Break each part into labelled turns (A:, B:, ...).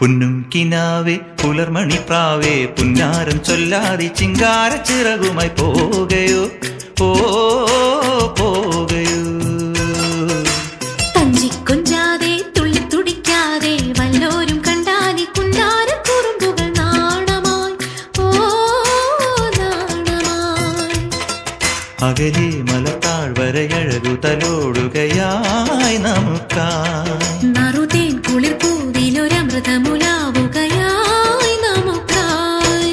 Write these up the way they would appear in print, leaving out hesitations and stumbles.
A: പുന്നും കിനാവേ പുലർമണിപ്രാവേ പുന്നാരം ചൊല്ലാതെ ചിങ്കാര ചിറകുമായി പോകയോ ഓ പോകയോ.
B: തഞ്ചിക്കൊഞ്ചാതെ തുള്ളി തുടിക്കാതെ വല്ലോരും കണ്ടാലി കുന്നാര കുറുമ്പുകൾ നാണമായി ഓ നാണമായി.
A: അകലെ മലത്താഴ്വരയഴകു തലോടുകയായി നമുക്കായി.
B: നറുതേൻ കുളിർപ്പൂതിലൊരമൃതമുലാവുകയായി നമുക്കായി.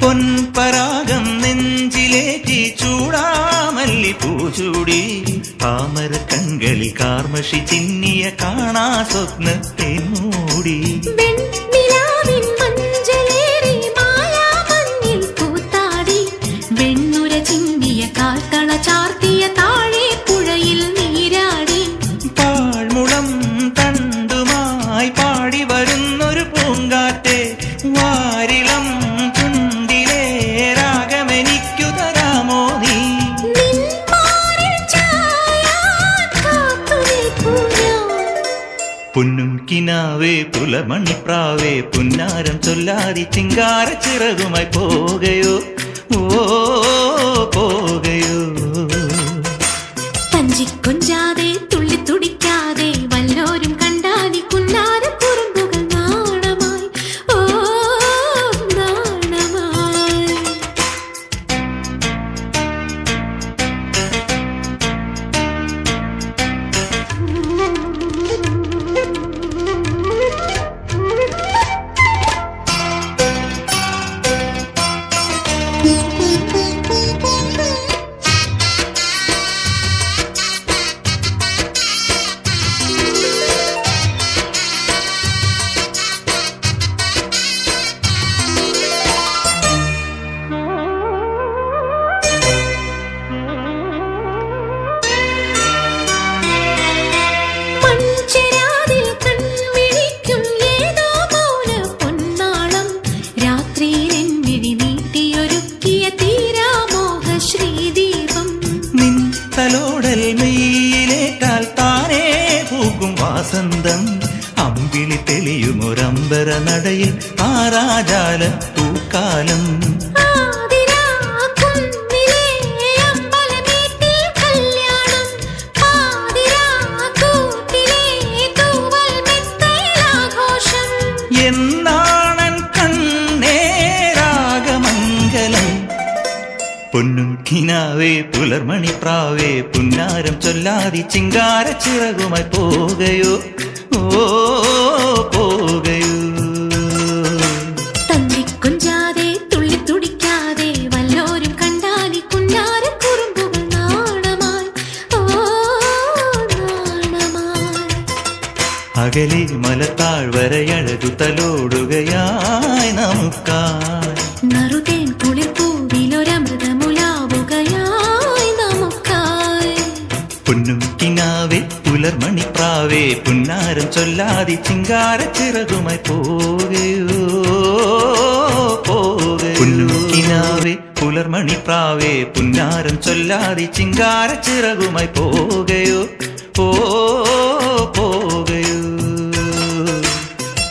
A: പൊൻപരാഗം നെഞ്ചിലേറ്റി ചൂടാമല്ലി പൂചൂടി താമര കൺകളിൽ കാർമഷി ചിന്നിയ കാണാ സ്വപ്നത്തെ മൂടി.
B: വെണ്ണിലാവിൻ മഞ്ചലേറി മായാമഞ്ഞിൽ കൂത്താടി വെണ്ണുര ചിന്തിയ കാൽത്തള ചാർത്തിയ താഴെ പുഴയിൽ നീരാടി.
A: പാഴ്മുളം തണ്ടുമായി പാടി വരുന്നൊരു പൂങ്കാറ്റെ വാരിളം പുന്നും കിനാവേ പുലർമണിപ്രാവേ പുന്നാരം ചൊല്ലാതി ചിങ്കാര ചിറകുമായി പോകയോ ഓ പോകയോ.
B: തഞ്ചിക്കൊഞ്ചാതെ തുള്ളി തുടിക്കാതെ വല്ലോരും കണ്ടാലി കുന്നാര കുറുമ്പുകൾ നാണമായി ഓ നാണമായി.
A: തലോടൽ മെയ്യിലേറ്റാൽ താനേ പൂക്കും വാസന്തം അമ്പിളി തെളിയുമൊരമ്പര നടയിൽ ആരാജാല പൂക്കാലം. എന്നാണൻ കണ്ണേരാഗമംഗലം പൊന്നും കിനാവേ പുലർമണിപ്രാവേ പുന്നാരം ചൊല്ലാതി ചിങ്കാര ചിറകുമായി പോകയോ ഓ പോകയോ.
B: തഞ്ചിക്കൊഞ്ചാതെ തുള്ളി തുടിക്കാതെ വല്ലോരും കണ്ടാലി കുഞ്ഞാര കുറുമ്പുകൾ നാണമായി ഓ നാണമായി.
A: അകലെ മലത്താഴ്വരയഴകു തലോടുകയായി നമുക്കായി.
B: നറുതേൻ കുളിർപ്പൂവിലൊരമൃതമുലാവുകയായി നമുക്കായി.
A: പൊന്നും കിനാവേ പുലർമണിപ്രാവേ പുന്നാരം ചൊല്ലാതി ചിങ്കാര ചിറകുമായി പോകയോ പോകയോ. പൊന്നും കിനാവേ പുലർമണിപ്രാവേ പുന്നാരം ചൊല്ലാതി ചിങ്കാര ചിറകുമായി പോകയോ ഓ പോകയോ.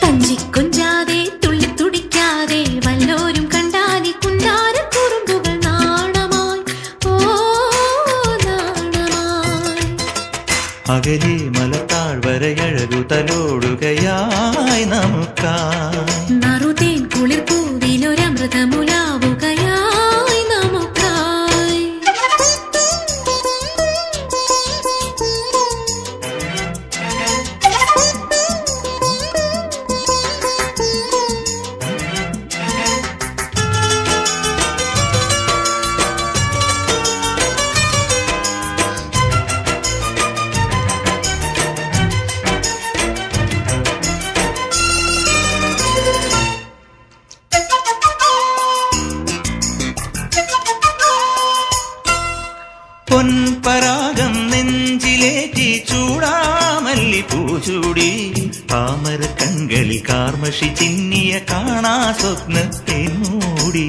B: തഞ്ചിക്കൊഞ്ചാതെ തുള്ളി തുടിക്കാതെ വല്ലോരും കണ്ടാലി കുന്നാര കുറുമ്പുകൾ നാണമായി ഓ നാണമായി.
A: അകലെ മലത്താഴ്വരയഴകു തലോടുകയായി നമുക്കായി.
B: നറുതേൻ കുളിർപ്പൂവിലൊരമൃതമുലാവുകയായി നമുക്കായി.
A: പൊൻപരാഗം നെഞ്ചിലേറ്റി ചൂടാമല്ലി പൂചൂടി താമര കൺകളിൽ കാർമഷി ചിന്നിയ കാണാ സ്വപ്നത്തെ മൂടി